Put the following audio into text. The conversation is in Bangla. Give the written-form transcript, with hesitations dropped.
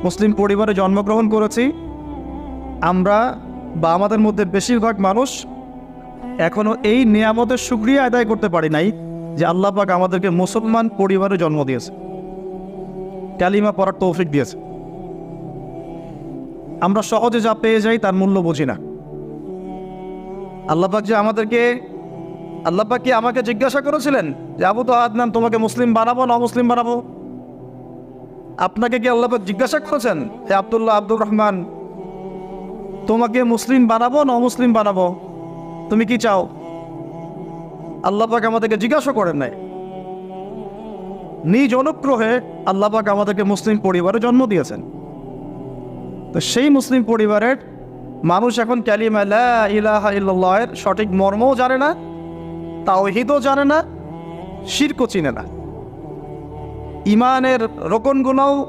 মুসলিম পরিবারে জন্মগ্রহণ করেছি আমরা বা আমাদের মধ্যে বেশিরভাগ মানুষ এখনো এই নিয়ামতের শুকরিয়া আদায় করতে পারি নাই যে আল্লাহ পাক আমাদেরকে মুসলমান পরিবারে জন্ম দিয়েছে, কালিমা পড়ার তৌফিক দিয়েছে। আমরা সহজে যা পেয়ে যাই তার মূল্য বুঝি না। আল্লাহ পাক যে আল্লাহ পাক কি আমাকে জিজ্ঞাসা করেছিলেন যে আবু তো আদনান তোমাকে মুসলিম বানাবো না অমুসলিম বানাবো? আপনাকে কি আল্লাহ পাক জিজ্ঞাসা করেছেন হে আব্দুর রহমান তোমাকে মুসলিম বানাবো না অমুসলিম বানাবো, তুমি কি চাও? আল্লাহ পাক আমাদেরকে জিজ্ঞাসা করেন নাই। নিজ অনুগ্রহে আল্লাহ পাক আমাদেরকে মুসলিম পরিবারে জন্ম দিয়েছেন। তো সেই মুসলিম পরিবারের মানুষ এখন কালিমা লা ইলাহা ইল্লাল্লাহের সঠিক মর্মও জানে না, তাওহীদও জানে না, শিরকও চিনে না, ইমানের রোকনগুলোও